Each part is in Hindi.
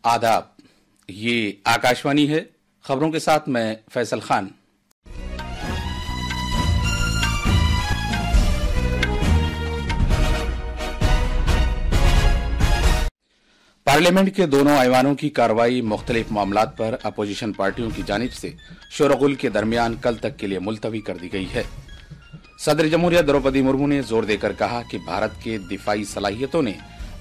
आदाब। ये आकाशवाणी है। खबरों के साथ मैं फैसल खान। पार्लियामेंट के दोनों ऐवानों की कार्रवाई मुख्तलिफ मामलात पर अपोजिशन पार्टियों की जानिब से शोरगुल के दरमियान कल तक के लिए मुलतवी कर दी गई है। सदर जमहूरिया द्रौपदी मुर्मू ने जोर देकर कहा कि भारत के दिफाई सलाहियतों ने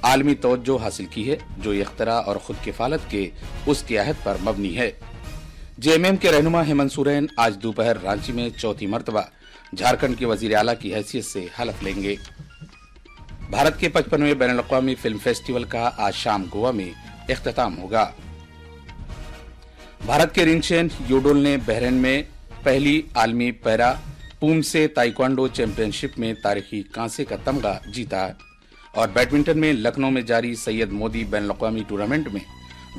आलमी तवज्जो हासिल की है, जो इख्तरा और खुद किफालत के उसके अहद पर मबनी है। जेएमएम के रहनुमा हेमंत सोरेन आज दोपहर रांची में चौथी मरतबा झारखंड के वजीर आला की हैसियत से हलफ लेंगे। भारत के 55वें बैनुल-अक़वामी फिल्म फेस्टिवल का आज शाम गोवा में इख्तिताम होगा। भारत के रिंगचैन योडोल ने बहरीन में पहली आलमी पैरा पूमसे ताइक्वांडो चैंपियनशिप में तारीखी कांसे का तमगा जीता और बैडमिंटन में लखनऊ में जारी सैयद मोदी बैनुल-अक़वामी टूर्नामेंट में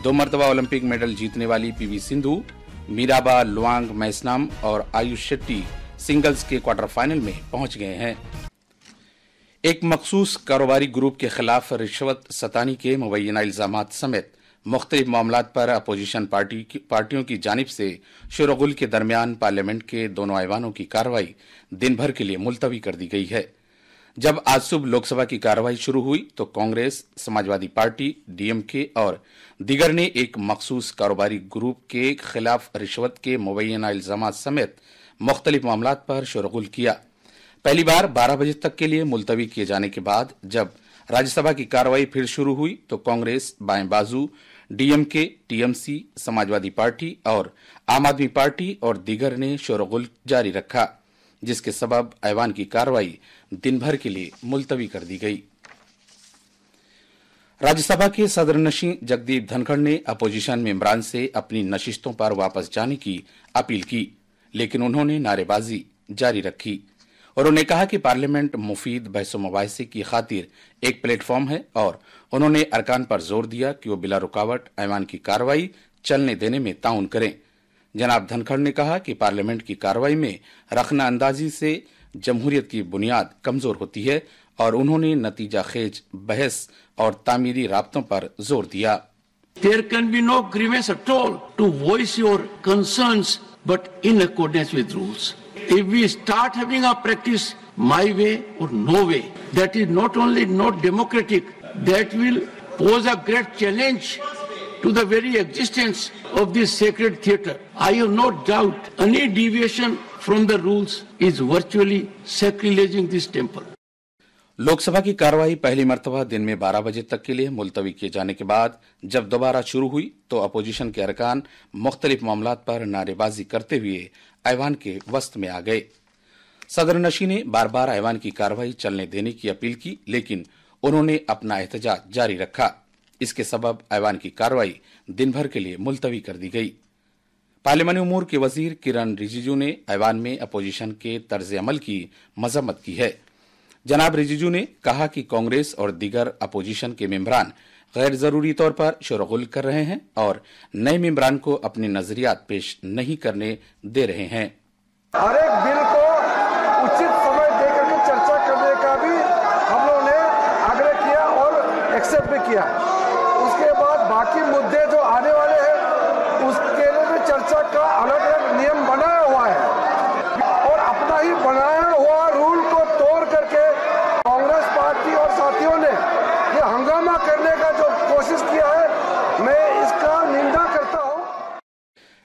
2 मरतबा ओलंपिक मेडल जीतने वाली पीवी सिंधु, मीराबा लुआंग मैसनाम और आयुष शेट्टी सिंगल्स के क्वार्टर फाइनल में पहुंच गए हैं। एक मखसूस कारोबारी ग्रुप के खिलाफ रिश्वत सतानी के मुबैना इल्जामात समेत मुख्तलिफ मामलात पर अपोजिशन पार्टियों की जानिब से शोरगुल के दरमियान पार्लियामेंट के दोनों ऐवानों की कार्रवाई दिन भर के लिए मुलतवी कर दी गई है। जब आज सुबह लोकसभा की कार्रवाई शुरू हुई तो कांग्रेस, समाजवादी पार्टी, डीएमके और दीगर ने एक मखसूस कारोबारी ग्रुप के खिलाफ रिश्वत के मुबैना इल्जामात समेत मुख्तलिफ मामलात पर शोरगुल किया। पहली बार 12 बजे तक के लिए मुलतवी किए जाने के बाद जब राज्यसभा की कार्रवाई फिर शुरू हुई तो कांग्रेस, बाएं बाजू, डीएमके, टीएमसी, समाजवादी पार्टी और आम आदमी पार्टी और दीगर ने शोरगुल जारी रखा, जिसके सबब ऐवान की कार्रवाई दिन भर के लिए मुलतवी कर दी गई। राज्यसभा के सदरनशीं जगदीप धनखड़ ने अपोजिशन मेंबरान से अपनी नशिस्तों पर वापस जाने की अपील की, लेकिन उन्होंने नारेबाजी जारी रखी। उन्होंने कहा कि पार्लियामेंट मुफीद बहस मुबाहिसे की खातिर एक प्लेटफॉर्म है और उन्होंने अरकान पर जोर दिया कि वो बिला रुकावट ऐवान की कार्रवाई चलने देने में ताउन करें। जनाब धनखड़ ने कहा कि पार्लियामेंट की कार्रवाई में रखना अंदाजी से जमहूरियत की बुनियाद कमजोर होती है और उन्होंने नतीजा खेज बहस और तामीरी राब्तों पर जोर दिया। There can be no grievance at all to voice your concerns, but in accordance with rules. If we start having a practice my way or no way, that is not only not democratic, that will pose a great challenge to the very existence of this sacred theatre. I have no doubt any deviation from the rules is virtually sacrileging this temple. Lok Sabha की कार्रवाई पहली मर्तबा दिन में 12 बजे तक के लिए मुलतवी किए जाने के बाद जब दोबारा शुरू हुई तो अपोजिशन के अरकान मुख्तलिफ मामलात पर नारेबाजी करते हुए ऐवान के वस्त में आ गए। सदरनशीं ने बार बार ऐवान की कार्रवाई चलने देने की अपील की, लेकिन उन्होंने अपना एहतजाज जारी रखा। इसके सबब ऐवान की कार्रवाई दिन भर के लिए मुलतवी कर दी गई। पार्लियामानी उमूर के वजीर किरण रिजिजू ने ऐवान में अपोजिशन के तर्ज अमल की मजम्मत की है। जनाब रिजिजू ने कहा कि कांग्रेस और दीगर अपोजिशन के मेंबरान गैर जरूरी तौर पर शोरगुल कर रहे हैं और नए मेंबरान को अपने नजरियात पेश नहीं करने दे रहे हैं। हर एक बिल को उचित समय देकर के चर्चा करने का भी हम लोगों ने आग्रह किया और एक्सेप्ट भी किया। उसके बाद बाकी मुद्दे जो आने वाले हैं उसके लिए भी चर्चा का अलग अलग नियम बनाया हुआ है और अपना ही बनाया हुआ रूल को तोड़ करके कांग्रेस पार्टी और साथियों ने ये हंगामा करने का जो कोशिश किया है, मैं इसका निंदा करता हूं।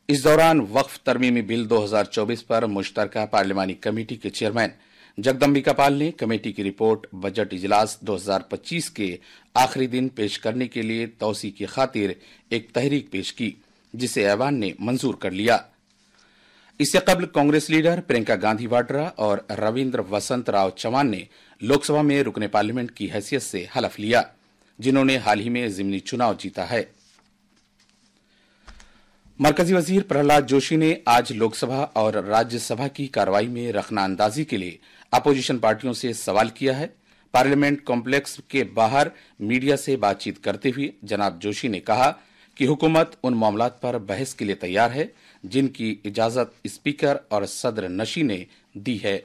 इस दौरान वक्फ तरमीमी बिल 2024 पर मुश्तरका पार्लियामानी कमेटी के चेयरमैन जगदम्बिका पाल ने कमेटी की रिपोर्ट बजट इजलास 2025 के आखिरी दिन पेश करने के लिए तौसी की खातिर एक तहरीक पेश की, जिसे ऐवान ने मंजूर कर लिया। इससे कबल कांग्रेस लीडर प्रियंका गांधी वाड्रा और रविंद्र वसंत राव चौहान ने लोकसभा में रुकने पार्लियामेंट की हैसियत से हलफ लिया, जिन्होंने हाल ही में जिमनी चुनाव जीता है। मरकजी वजीर प्रहलाद जोशी ने आज लोकसभा और राज्यसभा की कार्रवाई में रखना अंदाजी के लिए अपोजिशन पार्टियों से सवाल किया है। पार्लियामेंट कॉम्प्लेक्स के बाहर मीडिया से बातचीत करते हुए जनाब जोशी ने कहा कि हुकूमत उन मामलात पर बहस के लिए तैयार है जिनकी इजाजत स्पीकर और सदर नशी ने दी है।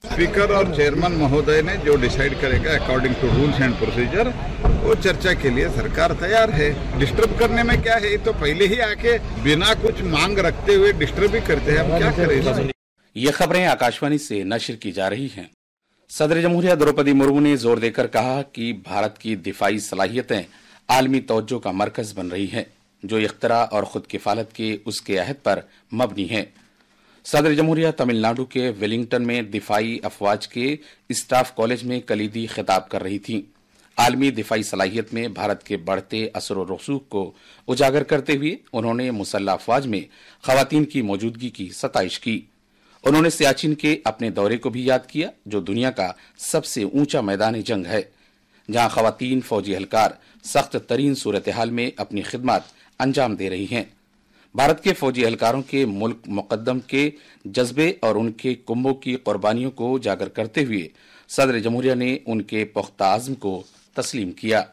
स्पीकर और चेयरमैन महोदय ने जो डिसाइड करेगा according to rules and procedure वो चर्चा के लिए सरकार तैयार है। डिस्टर्ब करने में क्या है, तो पहले ही आके बिना कुछ मांग रखते हुए डिस्टर्ब भी करते हैं, हम क्या करें। ये खबरें आकाशवाणी से नशर की जा रही हैं। सदर जमहूरिया द्रौपदी मुर्मू ने जोर देकर कहा कि भारत की दिफाई सलाहियतें आलमी तवज्जो का मरकज बन रही हैं, जो इख्तरा और खुद किफालत के उसके अहद पर मबनी है। सदर जमहूरिया तमिलनाडु के वेलिंगटन में दिफाई अफवाज के स्टाफ कॉलेज में कलीदी खिताब कर रही थीं। आलमी दिफाई सलाहियत में भारत के बढ़ते असर और रसूख को उजागर करते हुए उन्होंने मुसल्लह अफवाज में खवातीन की मौजूदगी की सताइश की। उन्होंने सियाचिन के अपने दौरे को भी याद किया, जो दुनिया का सबसे ऊंचा मैदान जंग है, जहां खवातीन फौजी एहलकार सख्त तरीन सूरत हाल में अपनी खिदमत अंजाम दे रही हैं। भारत के फौजी एहलकारों के मुल्क मुकद्दम के जज्बे और उनके कुंभों की कुर्बानियों को उजागर करते हुए सदर जमहूरिया ने उनके पुख्ता आज़्म को तस्लीम किया।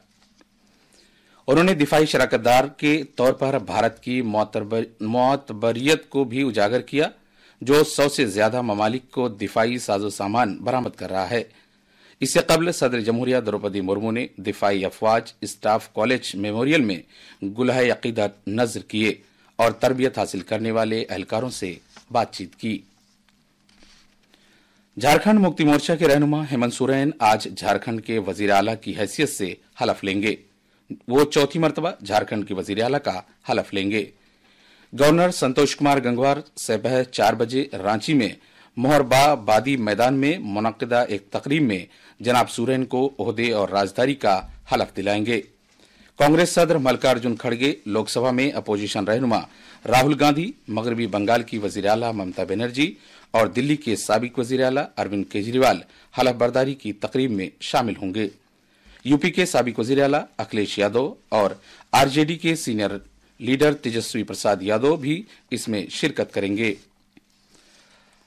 उन्होंने दिफाई शराकतदार के तौर पर भारत की मोतबरियत को भी उजागर किया, जो 100 से ज्यादा ममालिक को दिफाई साजो सामान बरामद कर रहा है। इससे कबल सदर जमहूरिया द्रौपदी मुर्मू ने दिफाई अफवाज स्टाफ कॉलेज मेमोरियल में गुलह अकीदत नजर किए और तरबियत हासिल करने वाले एहलकारों से बातचीत की। झारखंड मुक्ति मोर्चा के रहनुमा हेमंत सोरेन आज झारखंड के वजीर आला की हैसियत से हलफ लेंगे। वो चौथी मरतबा झारखंड के वजीर आला का हलफ लेंगे। गवर्नर संतोष कुमार गंगवार सुबह 4 बजे रांची में मोहरबाबादी मैदान में मुनक्किदा एक तकरीब में जनाब सोरेन को ओहदे और राजदारी का हलफ दिलाएंगे। कांग्रेस सदर मल्लिकार्जुन खड़गे, लोकसभा में अपोजिशन रहनुमा राहुल गांधी, मगरबी बंगाल की वजीर आला ममता बनर्जी और दिल्ली के साबिक वजीर आला अरविंद केजरीवाल हलफ बर्दारी की तकरीब में शामिल होंगे। यूपी के साबिक वजीर आला अखिलेश यादव और आरजेडी के सीनियर लीडर तेजस्वी प्रसाद यादव भी इसमें शिरकत करेंगे।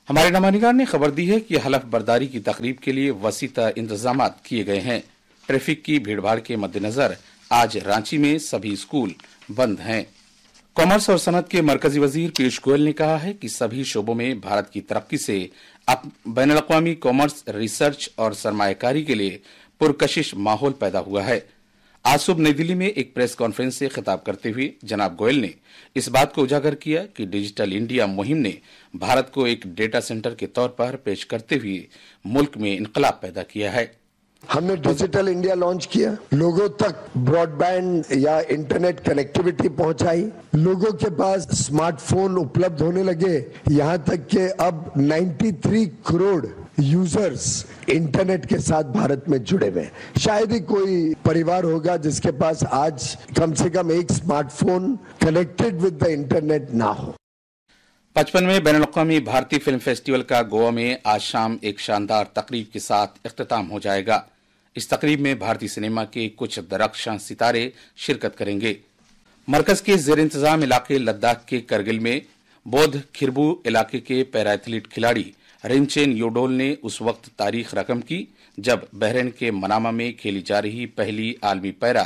हमारे नुमाइंदगार ने खबर दी है कि हलफ बर्दारी की तकरीब के लिए वसीता इंतजाम किए गए हैं। ट्रैफिक की भीड़भाड़ के मद्देनजर आज रांची में सभी स्कूल बंद हैं। कॉमर्स और सनत के मरकजी वजीर पीयूष गोयल ने कहा है कि सभी शोबों में भारत की तरक्की से अब बैनुल-अक़वामी कॉमर्स रिसर्च और सरमायाकारी के लिए पुरकशिश माहौल पैदा हुआ है। आज सुबह नई दिल्ली में एक प्रेस कॉन्फ्रेंस से खिताब करते हुए जनाब गोयल ने इस बात को उजागर किया कि डिजिटल इंडिया मुहिम ने भारत को एक डेटा सेंटर के तौर पर पेश करते हुए मुल्क में इनकलाब पैदा किया है। हमने डिजिटल इंडिया लॉन्च किया, लोगों तक ब्रॉडबैंड या इंटरनेट कनेक्टिविटी पहुंचाई, लोगों के पास स्मार्टफोन उपलब्ध होने लगे, यहां तक कि अब 93 करोड़ यूजर्स इंटरनेट के साथ भारत में जुड़े हुए हैं। शायद ही कोई परिवार होगा जिसके पास आज कम से कम एक smartphone connected with the internet ना हो। 55वें बैनुल-अक़वामी भारतीय फिल्म फेस्टिवल का गोवा में आज शाम एक शानदार तकरीब के साथ इख्तिताम हो जाएगा। इस तकरीब में भारतीय सिनेमा के कुछ दरख्शां सितारे शिरकत करेंगे। मरकज के जेर इंतजाम इलाके लद्दाख के करगिल में बौद्ध खिरबू इलाके के पैरा एथलीट खिलाड़ी रिनचेन योडोल ने उस वक्त तारीख रकम की जब बहरीन के मनामा में खेली जा रही पहली आलमी पैरा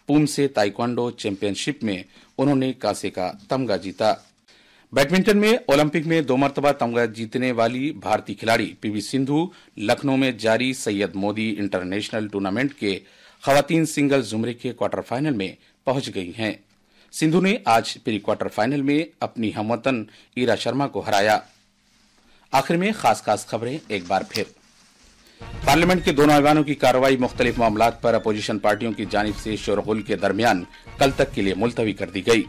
पूमसे ताइक्वांडो चैंपियनशिप में उन्होंने कांसे का तमगा जीता। बैडमिंटन में ओलंपिक में 2 मरतबा तमगा जीतने वाली भारतीय खिलाड़ी पीवी सिंधु लखनऊ में जारी सैयद मोदी इंटरनेशनल टूर्नामेंट के खवातीन सिंगल जुमरे के क्वार्टर फाइनल में पहुंच गई हैं। सिंधु ने आज प्री क्वार्टर फाइनल में अपनी हमवतन ईरा शर्मा को हराया। आखिर में खास खबरें एक बार फिर। पार्लियामेंट के दोनों ऐवानों की कार्रवाई मुख्तलिफ मामलात पर अपोजिशन पार्टियों की जानिब से शोरगुल के दरमियान कल तक के लिए मुलतवी कर दी गई।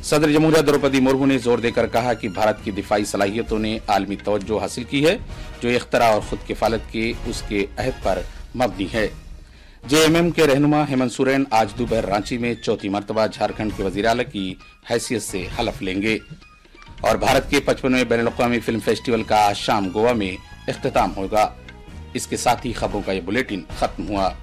सदर जमहूरिया द्रौपदी मुर्मू ने जोर देकर कहा कि भारत की दिफाई सलाहियतों ने आलमी तवज्जो हासिल की है, जो इख्तरा और खुद किफालत के उसके अहद पर मबनी है। जेएमएम के रहनुमा हेमंत सोरेन आज दोपहर रांची में चौथी मरतबा झारखंड के वजीर आला की हैसियत से हलफ लेंगे और भारत के 55वें बैनुल-अक़वामी फिल्म फेस्टिवल का आज शाम गोवा में इख्तिताम होगा। इसके साथ ही खबरों का ये बुलेटिन खत्म हुआ।